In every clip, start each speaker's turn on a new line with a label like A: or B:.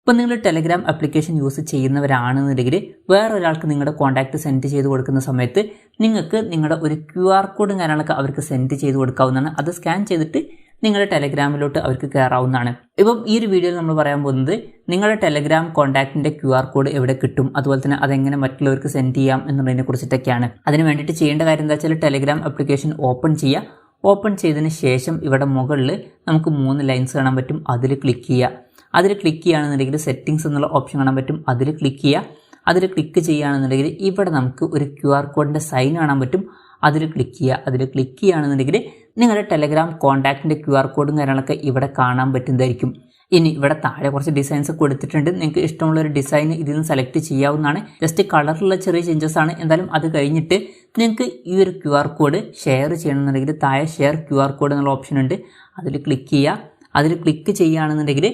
A: ഇപ്പോൾ നിങ്ങൾ Telegram application use ചെയ്യുന്നവരാണെന്നുണ്ടെങ്കിൽ വേറൊരാൾക്ക് നിങ്ങളുടെ കോൺടാക്റ്റ് സെൻഡ് ചെയ്ത് കൊടുക്കുന്ന സമയത്ത് നിങ്ങൾക്ക് നിങ്ങളുടെ ഒരു QR കോഡും കാര്യങ്ങളൊക്കെ അവർക്ക് സെൻഡ് ചെയ്ത് കൊടുക്കാവുന്നതാണ്. അത് സ്കാൻ ചെയ്തിട്ട് നിങ്ങളുടെ ടെലഗ്രാമിലോട്ട് അവർക്ക് കയറാവുന്നതാണ്. ഇപ്പം ഈ ഒരു വീഡിയോയിൽ നമ്മൾ പറയാൻ പോകുന്നത് നിങ്ങളുടെ ടെലഗ്രാം കോൺടാക്റ്റിൻ്റെ QR കോഡ് എവിടെ കിട്ടും, അതുപോലെ തന്നെ അതെങ്ങനെ മറ്റുള്ളവർക്ക് സെൻഡ് ചെയ്യാം എന്നുള്ളതിനെ കുറിച്ചിട്ടൊക്കെയാണ്. അതിന് വേണ്ടിയിട്ട് ചെയ്യേണ്ട കാര്യം എന്താ വെച്ചാൽ ടെലഗ്രാം ആപ്ലിക്കേഷൻ ഓപ്പൺ ചെയ്യുക. ഓപ്പൺ ചെയ്തതിന് ശേഷം ഇവിടെ മുകളിൽ നമുക്ക് 3 ലൈൻസ് കാണാൻ പറ്റും. അതിൽ ക്ലിക്ക് ചെയ്യുക. അതിൽ ക്ലിക്ക് ചെയ്യുകയാണെന്നുണ്ടെങ്കിൽ സെറ്റിങ്സ് എന്നുള്ള ഓപ്ഷൻ കാണാൻ പറ്റും. അതിൽ ക്ലിക്ക് ചെയ്യുക. അതിൽ ക്ലിക്ക് ചെയ്യുകയാണെന്നുണ്ടെങ്കിൽ ഇവിടെ നമുക്ക് ഒരു QR കോഡിൻ്റെ സൈൻ കാണാൻ പറ്റും. അതിൽ ക്ലിക്ക് ചെയ്യുക. അതിൽ ക്ലിക്ക് ചെയ്യുകയാണെന്നുണ്ടെങ്കിൽ നിങ്ങളുടെ ടെലഗ്രാം കോൺടാക്റ്റിൻ്റെ QR കോഡും കാര്യങ്ങളൊക്കെ ഇവിടെ കാണാൻ പറ്റുന്നതായിരിക്കും. ഇനി ഇവിടെ താഴെ കുറച്ച് ഡിസൈൻസ് കൊടുത്തിട്ടുണ്ട്. നിങ്ങൾക്ക് ഇഷ്ടമുള്ള ഒരു ഡിസൈൻ ഇതിൽ നിന്ന് സെലക്ട് ചെയ്യാവുന്നതാണ്. ജസ്റ്റ് കളറിലുള്ള ചെറിയ ചേഞ്ചസ് ആണ്. എന്തായാലും അത് കഴിഞ്ഞിട്ട് നിങ്ങൾക്ക് ഈ ഒരു QR കോഡ് ഷെയർ ചെയ്യണമെന്നുണ്ടെങ്കിൽ താഴെ ഷെയർ QR കോഡ് എന്നുള്ള ഓപ്ഷൻ ഉണ്ട്. അതിൽ ക്ലിക്ക് ചെയ്യുക. അതിൽ ക്ലിക്ക് ചെയ്യുകയാണെന്നുണ്ടെങ്കിൽ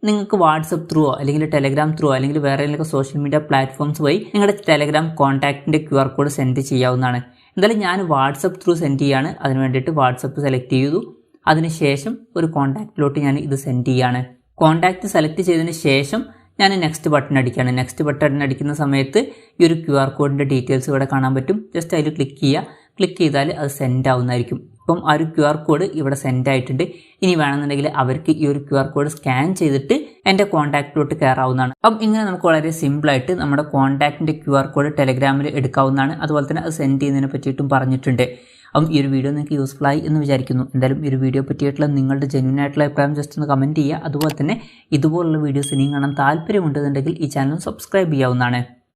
A: നിങ്ങൾക്ക് വാട്സപ്പ് ത്രൂ അല്ലെങ്കിൽ ടെലഗ്രാം ത്രൂ അല്ലെങ്കിൽ വേറെ ഏതെങ്കിലും സോഷ്യൽ മീഡിയ പ്ലാറ്റ്ഫോംസ് വഴി നിങ്ങളുടെ ടെലഗ്രാം കോൺടാക്റ്റിൻ്റെ QR കോഡ് സെൻഡ് ചെയ്യാവുന്നതാണ്. എന്തായാലും ഞാൻ വാട്സപ്പ് ത്രൂ സെൻഡ് ചെയ്യുകയാണ്. അതിന് വേണ്ടിയിട്ട് വാട്സപ്പ് സെലക്ട് ചെയ്തു. അതിനുശേഷം ഒരു കോൺടാക്റ്റിലോട്ട് ഞാൻ ഇത് സെൻഡ് ചെയ്യുകയാണ്. കോൺടാക്റ്റ് സെലക്ട് ചെയ്തതിന് ശേഷം ഞാൻ നെക്സ്റ്റ് ബട്ടൺ അടിക്കുകയാണ്. നെക്സ്റ്റ് ബട്ടൺ അടിക്കുന്ന സമയത്ത് ഈ ഒരു QR കോഡിൻ്റെ ഡീറ്റെയിൽസ് ഇവിടെ കാണാൻ പറ്റും. ജസ്റ്റ് അതിൽ ക്ലിക്ക് ചെയ്യുക. ക്ലിക്ക് ചെയ്താൽ അത് സെൻഡ് ആവുന്നതായിരിക്കും. അപ്പം ആ ഒരു QR കോഡ് ഇവിടെ സെൻഡ് ആയിട്ടുണ്ട്. ഇനി വേണമെന്നുണ്ടെങ്കിൽ അവർക്ക് ഈ ഒരു QR കോഡ് സ്കാൻ ചെയ്തിട്ട് എൻ്റെ കോൺടാക്റ്റിലോട്ട് കയറാവുന്നതാണ്. അപ്പം ഇങ്ങനെ നമുക്ക് വളരെ സിമ്പിളായിട്ട് നമ്മുടെ കോൺടാക്റ്റിൻ്റെ QR കോഡ് ടെലഗ്രാമിൽ എടുക്കാവുന്നതാണ്. അതുപോലെ തന്നെ അത് സെൻഡ് ചെയ്യുന്നതിനെ പറ്റിയിട്ടും പറഞ്ഞിട്ടുണ്ട്. അപ്പം ഈ ഒരു വീഡിയോ നിങ്ങൾക്ക് യൂസ്ഫുൾ ആയി എന്ന് വിചാരിക്കുന്നു. എന്തായാലും ഈ ഒരു വീഡിയോ പറ്റിയിട്ടുള്ള നിങ്ങളുടെ ജെന്യൂൻ ആയിട്ടുള്ള അഭിപ്രായം ജസ്റ്റ് ഒന്ന് കമൻറ്റ് ചെയ്യുക. അതുപോലെ തന്നെ ഇതുപോലുള്ള വീഡിയോസ് ഇനിയും കാണാൻ താല്പര്യമുണ്ടെന്നുണ്ടെങ്കിൽ ഈ ചാനൽ സബ്സ്ക്രൈബ് ചെയ്യാവുന്നതാണ്.